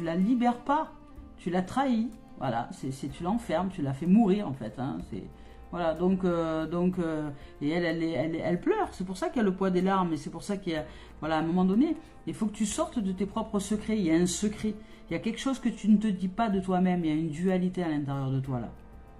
la libères pas, tu la trahis, voilà, tu l'enfermes, tu la fais mourir en fait, hein, voilà, et elle pleure, c'est pour ça qu'il y a le poids des larmes, et c'est pour ça qu'il y a, voilà, à un moment donné, il faut que tu sortes de tes propres secrets, il y a un secret, il y a quelque chose que tu ne te dis pas de toi-même, il y a une dualité à l'intérieur de toi là,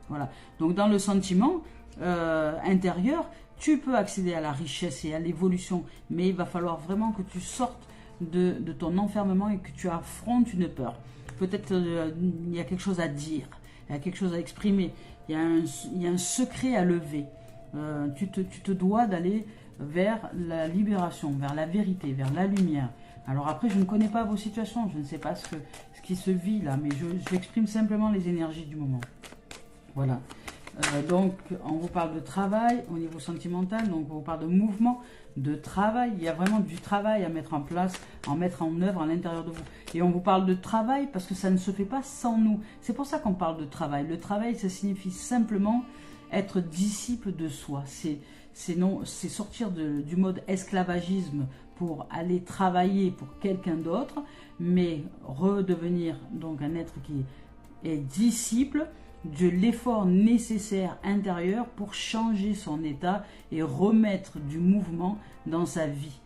voilà. Donc dans le sentiment intérieur, tu peux accéder à la richesse et à l'évolution, mais il va falloir vraiment que tu sortes de ton enfermement et que tu affrontes une peur. Peut-être il y a quelque chose à dire, il y a quelque chose à exprimer, il y a un secret à lever. Tu te dois d'aller vers la libération, vers la vérité, vers la lumière. Alors après, je ne connais pas vos situations, je ne sais pas ce qui se vit là, mais j'exprime simplement les énergies du moment. Voilà. Donc, on vous parle de travail au niveau sentimental, donc on vous parle de mouvement, de travail. Il y a vraiment du travail à mettre en place, à mettre en œuvre à l'intérieur de vous. Et on vous parle de travail parce que ça ne se fait pas sans nous. C'est pour ça qu'on parle de travail. Le travail, ça signifie simplement être disciple de soi. C'est sortir du mode esclavagisme pour aller travailler pour quelqu'un d'autre, mais redevenir donc un être qui est disciple de l'effort nécessaire intérieur pour changer son état et remettre du mouvement dans sa vie,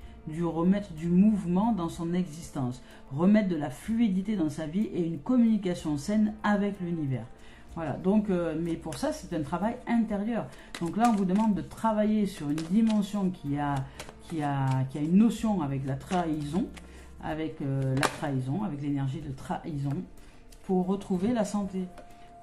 remettre du mouvement dans son existence, remettre de la fluidité dans sa vie et une communication saine avec l'univers. Voilà, donc, mais pour ça, c'est un travail intérieur. Donc là, on vous demande de travailler sur une dimension qui a une notion avec la trahison, avec l'énergie de trahison, pour retrouver la santé.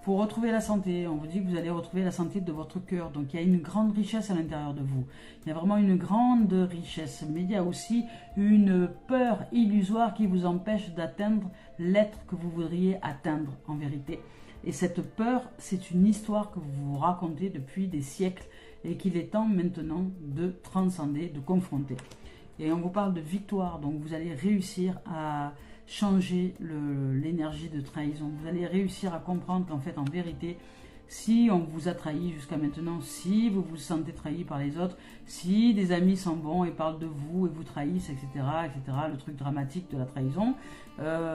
Pour retrouver la santé, on vous dit que vous allez retrouver la santé de votre cœur. Donc il y a une grande richesse à l'intérieur de vous. Il y a vraiment une grande richesse. Mais il y a aussi une peur illusoire qui vous empêche d'atteindre l'être que vous voudriez atteindre en vérité. Et cette peur, c'est une histoire que vous vous racontez depuis des siècles et qu'il est temps maintenant de transcender, de confronter. Et on vous parle de victoire. Donc vous allez réussir à changer l'énergie de trahison. Vous allez réussir à comprendre qu'en fait, en vérité, si on vous a trahi jusqu'à maintenant, si vous vous sentez trahi par les autres, si des amis sont bons et parlent de vous et vous trahissent, etc., le truc dramatique de la trahison,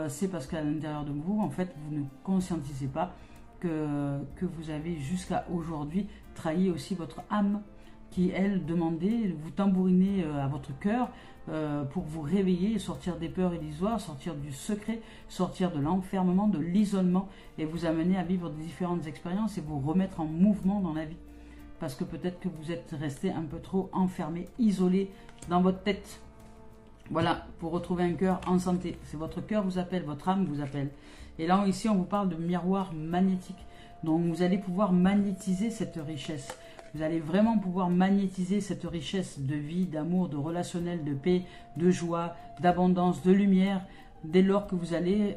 c'est parce qu'à l'intérieur de vous, en fait, vous ne conscientisez pas que vous avez jusqu'à aujourd'hui trahi aussi votre âme qui, elle, demandait, vous tambourinez à votre cœur pour vous réveiller et sortir des peurs illusoires, sortir du secret, sortir de l'enfermement, de l'isolement et vous amener à vivre différentes expériences et vous remettre en mouvement dans la vie. Parce que peut-être que vous êtes resté un peu trop enfermé, isolé dans votre tête. Voilà, pour retrouver un cœur en santé. C'est votre cœur vous appelle, votre âme vous appelle. Et là, ici, on vous parle de miroir magnétique. Donc, vous allez pouvoir magnétiser cette richesse. Vous allez vraiment pouvoir magnétiser cette richesse de vie, d'amour, de relationnel, de paix, de joie, d'abondance, de lumière, dès lors que vous allez,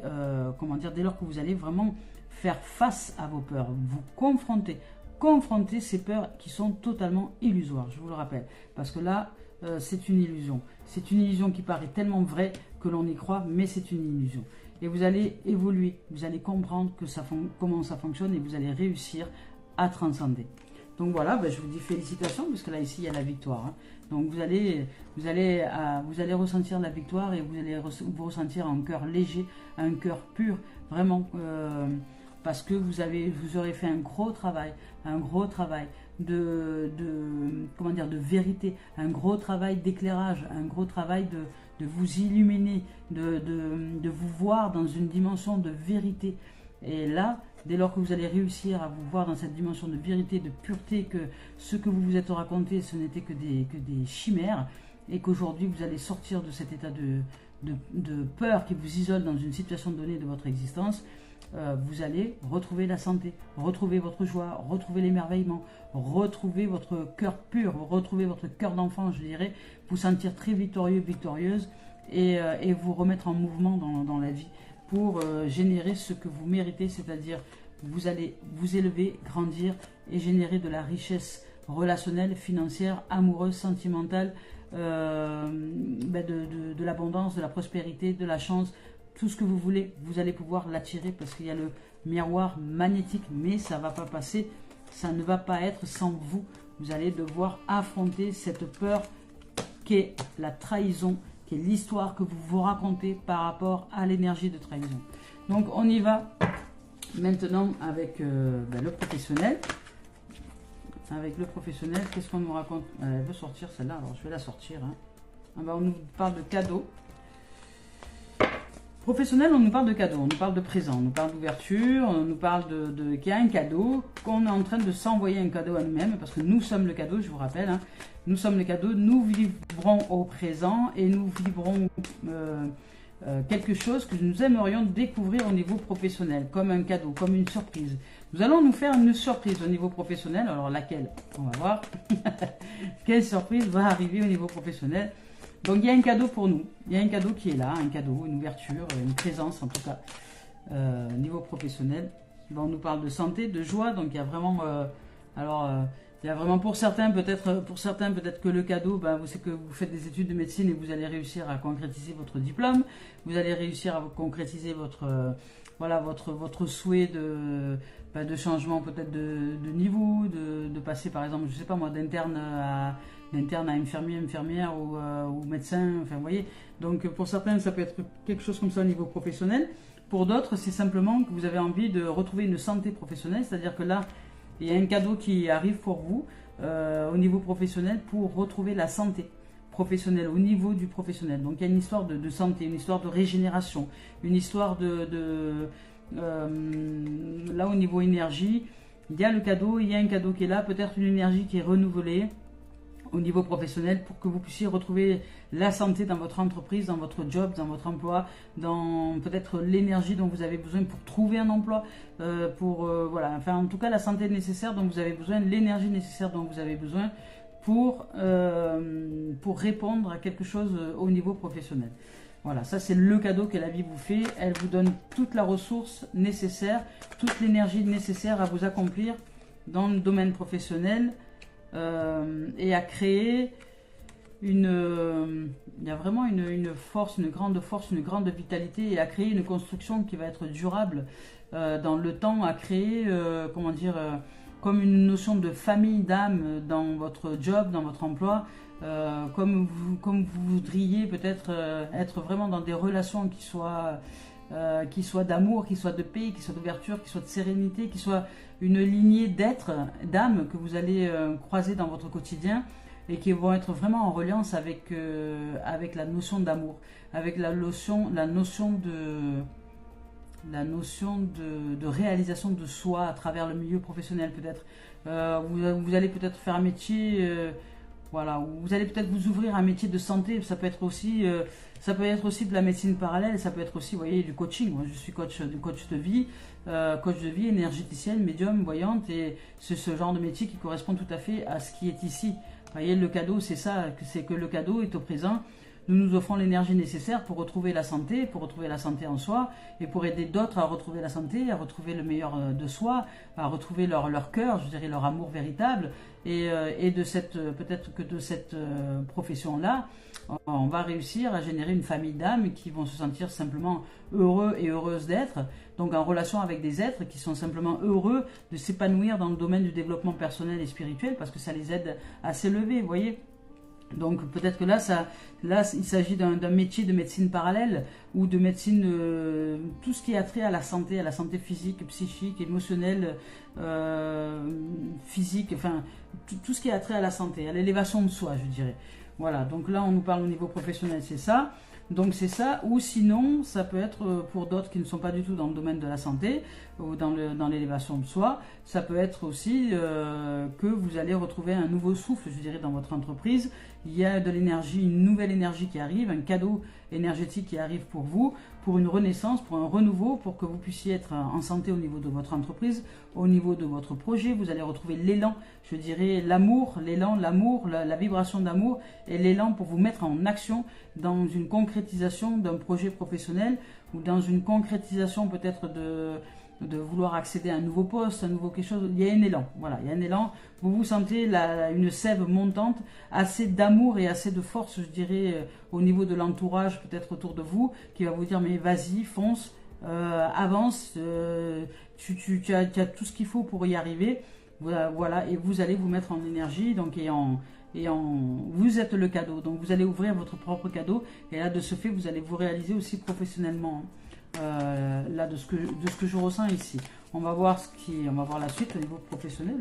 dès lors que vous allez vraiment faire face à vos peurs, vous confronter ces peurs qui sont totalement illusoires, je vous le rappelle. Parce que là, c'est une illusion. C'est une illusion qui paraît tellement vraie que l'on y croit, mais c'est une illusion. Et vous allez évoluer, vous allez comprendre comment ça fonctionne et vous allez réussir à transcender. Donc voilà, je vous dis félicitations, parce que là, ici, il y a la victoire. Hein. Donc vous allez ressentir la victoire et vous allez vous ressentir un cœur léger, un cœur pur, vraiment, parce que vous aurez fait un gros travail de vérité, un gros travail d'éclairage, un gros travail de vous illuminer, de vous voir dans une dimension de vérité. Et là, dès lors que vous allez réussir à vous voir dans cette dimension de vérité, de pureté, que ce que vous vous êtes raconté, ce n'était que des chimères, et qu'aujourd'hui vous allez sortir de cet état de peur qui vous isole dans une situation donnée de votre existence, vous allez retrouver la santé, retrouver votre joie, retrouver l'émerveillement, retrouver votre cœur pur, retrouver votre cœur d'enfant, je dirais, vous sentir très victorieux, victorieuse, et vous remettre en mouvement dans la vie, pour générer ce que vous méritez, c'est-à-dire vous allez vous élever, grandir et générer de la richesse relationnelle, financière, amoureuse, sentimentale, de l'abondance, de la prospérité, de la chance, tout ce que vous voulez, vous allez pouvoir l'attirer parce qu'il y a le miroir magnétique, mais ça ne va pas passer, ça ne va pas être sans vous. Vous allez devoir affronter cette peur qu'est la trahison, qui est l'histoire que vous vous racontez par rapport à l'énergie de trahison. Donc on y va maintenant avec le professionnel. Avec le professionnel, qu'est-ce qu'on nous raconte? Elle veut sortir celle-là, alors je vais la sortir. Hein. On nous parle de cadeaux. Professionnel, on nous parle de cadeaux, on nous parle de présent, on nous parle d'ouverture, on nous parle qu'il y a un cadeau, qu'on est en train de s'envoyer un cadeau à nous-mêmes, parce que nous sommes le cadeau, je vous rappelle, hein, nous sommes le cadeau, nous vivrons au présent et nous vivrons quelque chose que nous aimerions découvrir au niveau professionnel, comme un cadeau, comme une surprise. Nous allons nous faire une surprise au niveau professionnel, alors laquelle? On va voir. Quelle surprise va arriver au niveau professionnel? Donc il y a un cadeau pour nous, il y a un cadeau qui est là, un cadeau, une ouverture, une présence en tout cas, au niveau professionnel. Bon, on nous parle de santé, de joie, donc il y a vraiment, il y a vraiment pour certains peut-être que le cadeau, c'est que vous faites des études de médecine et vous allez réussir à concrétiser votre diplôme, vous allez réussir à concrétiser votre souhait de changement peut-être de niveau, de passer par exemple, je sais pas moi, d'interne à infirmier, infirmière ou médecin, enfin vous voyez. Donc pour certains ça peut être quelque chose comme ça au niveau professionnel. Pour d'autres c'est simplement que vous avez envie de retrouver une santé professionnelle, c'est-à-dire que là il y a un cadeau qui arrive pour vous au niveau professionnel pour retrouver la santé professionnelle au niveau du professionnel. Donc il y a une histoire de santé, une histoire de régénération, une histoire là au niveau énergie, il y a le cadeau, il y a un cadeau qui est là, peut-être une énergie qui est renouvelée au niveau professionnel pour que vous puissiez retrouver la santé dans votre entreprise, dans votre job, dans votre emploi, dans peut-être l'énergie dont vous avez besoin pour trouver un emploi, voilà, enfin en tout cas la santé nécessaire dont vous avez besoin, l'énergie nécessaire dont vous avez besoin pour répondre à quelque chose au niveau professionnel. Voilà, ça c'est le cadeau que la vie vous fait. Elle vous donne toute la ressource nécessaire, toute l'énergie nécessaire à vous accomplir dans le domaine professionnel et à créer il y a vraiment une force, une grande vitalité et à créer une construction qui va être durable dans le temps, à créer, comme une notion de famille d'âme dans votre job, dans votre emploi. Comme vous voudriez peut-être être vraiment dans des relations qui soient d'amour, qui soient de paix, qui soient d'ouverture, qui soient de sérénité, qui soient une lignée d'êtres, d'âmes que vous allez croiser dans votre quotidien et qui vont être vraiment en reliance avec la notion d'amour, avec la notion de réalisation de soi à travers le milieu professionnel peut-être. Vous allez peut-être faire un métier... Voilà, vous allez peut-être vous ouvrir à un métier de santé, ça peut être aussi de la médecine parallèle, ça peut être aussi, vous voyez, du coaching. Moi, je suis coach de vie, énergéticienne, médium, voyante, et c'est ce genre de métier qui correspond tout à fait à ce qui est ici. Vous voyez, le cadeau, c'est ça, c'est que le cadeau est au présent. Nous nous offrons l'énergie nécessaire pour retrouver la santé en soi, et pour aider d'autres à retrouver la santé, à retrouver le meilleur de soi, à retrouver leur cœur, je dirais leur amour véritable, et peut-être que de cette profession-là, on va réussir à générer une famille d'âmes qui vont se sentir simplement heureux et heureuses d'être, donc en relation avec des êtres qui sont simplement heureux de s'épanouir dans le domaine du développement personnel et spirituel, parce que ça les aide à s'élever, vous voyez. Donc peut-être que là il s'agit d'un métier de médecine parallèle ou de médecine, tout ce qui a trait à la santé physique, psychique, émotionnelle, physique, enfin tout ce qui a trait à la santé, à l'élévation de soi, je dirais. Voilà, donc là on nous parle au niveau professionnel, c'est ça. Donc c'est ça, ou sinon ça peut être pour d'autres qui ne sont pas du tout dans le domaine de la santé ou dans l'élévation de soi, ça peut être aussi que vous allez retrouver un nouveau souffle, je dirais, dans votre entreprise. Il y a de l'énergie, une nouvelle énergie qui arrive, un cadeau énergétique qui arrive pour vous, pour une renaissance, pour un renouveau, pour que vous puissiez être en santé au niveau de votre entreprise, au niveau de votre projet. Vous allez retrouver l'élan, je dirais l'amour, la vibration d'amour et l'élan pour vous mettre en action dans une concrétisation d'un projet professionnel ou dans une concrétisation peut-être de vouloir accéder à un nouveau poste, un nouveau quelque chose. Il y a un élan, voilà, il y a un élan. Vous vous sentez une sève montante, assez d'amour et assez de force, je dirais, au niveau de l'entourage, peut-être autour de vous, qui va vous dire mais vas-y, fonce, avance, tu as tout ce qu'il faut pour y arriver. Voilà, et vous allez vous mettre en énergie, donc vous êtes le cadeau, donc vous allez ouvrir votre propre cadeau, et là de ce fait vous allez vous réaliser aussi professionnellement. Là de ce que je ressens ici. On va voir la suite au niveau professionnel.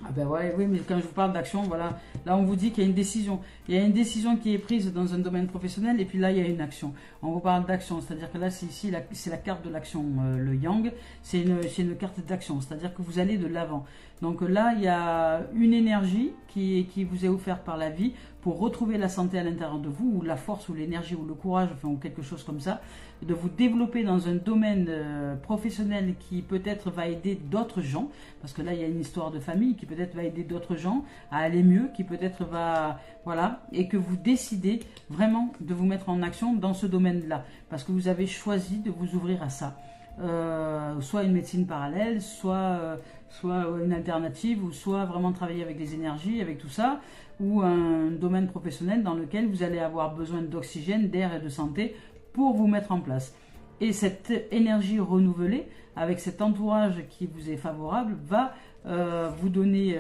Ah ben ouais, oui, mais quand je vous parle d'action, voilà, là on vous dit qu'il y a une décision. Il y a une décision qui est prise dans un domaine professionnel et puis là il y a une action. On vous parle d'action, c'est-à-dire que là c'est ici, c'est la carte de l'action, le yang, c'est une carte d'action, c'est-à-dire que vous allez de l'avant. Donc là il y a une énergie qui vous est offerte par la vie pour retrouver la santé à l'intérieur de vous, ou la force, ou l'énergie, ou le courage, enfin, ou quelque chose comme ça, de vous développer dans un domaine professionnel qui peut-être va aider d'autres gens, parce que là il y a une histoire de famille qui peut-être va aider d'autres gens à aller mieux, qui peut-être va, voilà, et que vous décidez vraiment de vous mettre en action dans ce domaine-là, parce que vous avez choisi de vous ouvrir à ça. Soit une médecine parallèle, soit une alternative, ou soit vraiment travailler avec les énergies, avec tout ça, ou un domaine professionnel dans lequel vous allez avoir besoin d'oxygène, d'air et de santé pour vous mettre en place. Et cette énergie renouvelée, avec cet entourage qui vous est favorable, va vous donner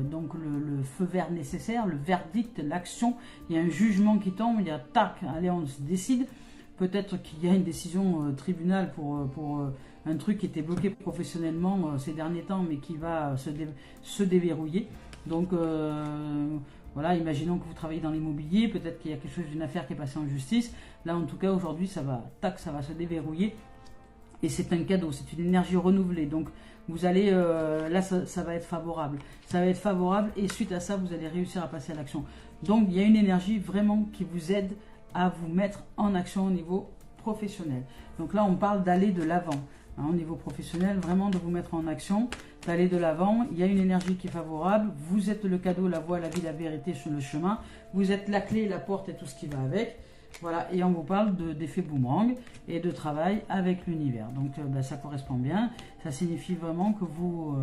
donc le feu vert nécessaire, le verdict, l'action. Il y a un jugement qui tombe, il y a tac, allez on se décide. Peut-être qu'il y a une décision tribunal pour un truc qui était bloqué professionnellement ces derniers temps, mais qui va se déverrouiller. Donc voilà, imaginons que vous travaillez dans l'immobilier, peut-être qu'il y a quelque chose d'une affaire qui est passée en justice. Là, en tout cas, aujourd'hui, ça va se déverrouiller. Et c'est un cadeau, c'est une énergie renouvelée. Donc, vous allez, là, ça va être favorable. Ça va être favorable et suite à ça, vous allez réussir à passer à l'action. Donc, il y a une énergie vraiment qui vous aide à vous mettre en action au niveau professionnel. Donc là, on parle d'aller de l'avant. Au niveau professionnel, vraiment de vous mettre en action, d'aller de l'avant. Il y a une énergie qui est favorable. Vous êtes le cadeau, la voie, la vie, la vérité sur le chemin. Vous êtes la clé, la porte et tout ce qui va avec. Voilà, et on vous parle d'effet boomerang et de travail avec l'univers. Donc ça correspond bien. Ça signifie vraiment que vous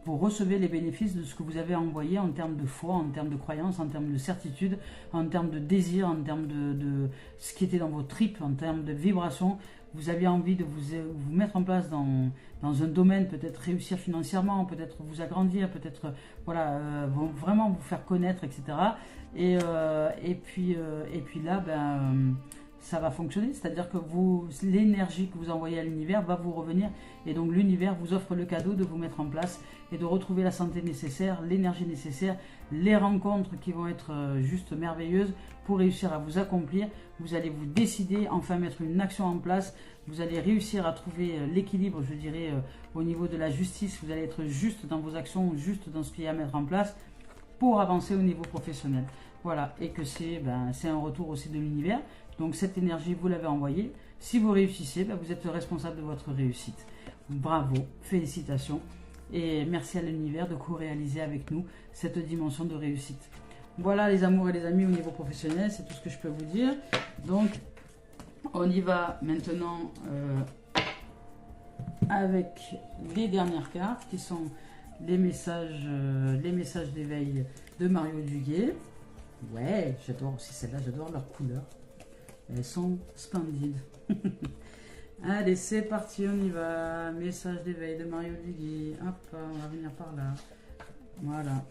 recevez les bénéfices de ce que vous avez envoyé en termes de foi, en termes de croyance, en termes de certitude, en termes de désir, en termes de ce qui était dans vos tripes, en termes de vibration. Vous aviez envie de vous mettre en place dans un domaine, peut-être réussir financièrement, peut-être vous agrandir, peut-être voilà, vraiment vous faire connaître, etc. Et puis là, ça va fonctionner, c'est-à-dire que l'énergie que vous envoyez à l'univers va vous revenir, et donc l'univers vous offre le cadeau de vous mettre en place et de retrouver la santé nécessaire, l'énergie nécessaire, les rencontres qui vont être juste merveilleuses pour réussir à vous accomplir. Vous allez vous décider, enfin mettre une action en place, vous allez réussir à trouver l'équilibre, je dirais, au niveau de la justice. Vous allez être juste dans vos actions, juste dans ce qu'il y a à mettre en place pour avancer au niveau professionnel. Voilà, et que c'est un retour aussi de l'univers. Donc cette énergie, vous l'avez envoyée. Si vous réussissez, vous êtes responsable de votre réussite. Bravo, félicitations. Et merci à l'univers de co-réaliser avec nous cette dimension de réussite. Voilà les amours et les amis au niveau professionnel, c'est tout ce que je peux vous dire. Donc, on y va maintenant avec les dernières cartes qui sont les messages d'éveil de Mario Duguay. Ouais, j'adore aussi celle-là, j'adore leurs couleurs. Elles sont splendides. Allez, c'est parti, on y va. Message d'éveil de Mario Duguay. Hop, on va venir par là. Voilà.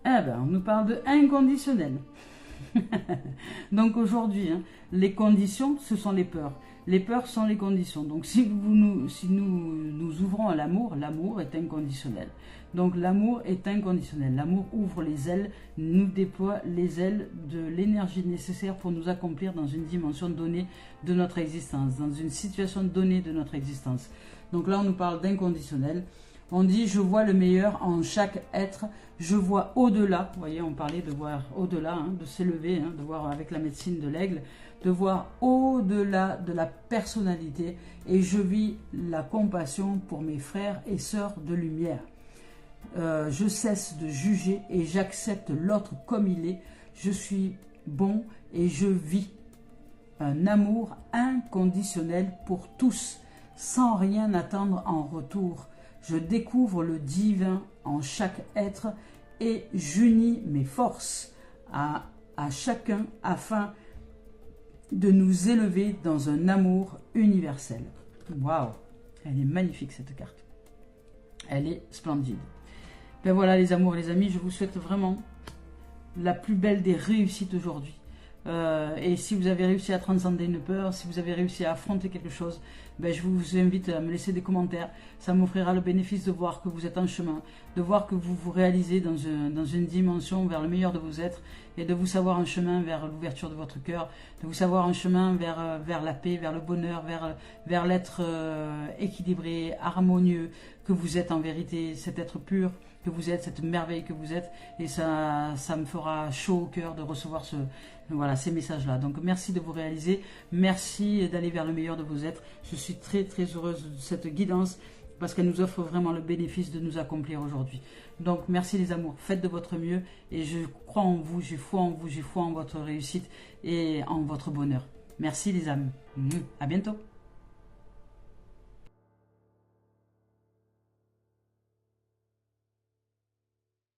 Eh ben, on nous parle de inconditionnel. Donc aujourd'hui, les conditions, ce sont les peurs. Les peurs sont les conditions. Donc si nous ouvrons à l'amour, l'amour est inconditionnel. Donc l'amour est inconditionnel. L'amour ouvre les ailes, nous déploie les ailes de l'énergie nécessaire pour nous accomplir dans une dimension donnée de notre existence, dans une situation donnée de notre existence. Donc là, on nous parle d'inconditionnel. On dit, je vois le meilleur en chaque être, je vois au-delà. Vous voyez, on parlait de voir au-delà, de s'élever, de voir avec la médecine de l'aigle, de voir au-delà de la personnalité. Et je vis la compassion pour mes frères et sœurs de lumière. Je cesse de juger et j'accepte l'autre comme il est. Je suis bon et je vis. un amour inconditionnel pour tous, sans rien attendre en retour. Je découvre le divin en chaque être et j'unis mes forces à chacun afin de nous élever dans un amour universel. Waouh, elle est magnifique cette carte. Elle est splendide. Ben voilà les amours et les amis, je vous souhaite vraiment la plus belle des réussites aujourd'hui. Et si vous avez réussi à transcender une peur, si vous avez réussi à affronter quelque chose, ben je vous invite à me laisser des commentaires. Ça m'offrira le bénéfice de voir que vous êtes en chemin, de voir que vous vous réalisez dans une dimension vers le meilleur de vos êtres et de vous savoir en chemin vers l'ouverture de votre cœur, de vous savoir en chemin vers la paix, vers le bonheur, vers l'être équilibré, harmonieux que vous êtes en vérité, cet être pur que vous êtes, cette merveille que vous êtes, et ça me fera chaud au cœur de recevoir ces messages-là. Donc merci de vous réaliser, merci d'aller vers le meilleur de vos êtres. Je suis très très heureuse de cette guidance parce qu'elle nous offre vraiment le bénéfice de nous accomplir aujourd'hui. Donc merci les amours, faites de votre mieux et je crois en vous, j'ai foi en vous, j'ai foi en votre réussite et en votre bonheur. Merci les âmes, à bientôt.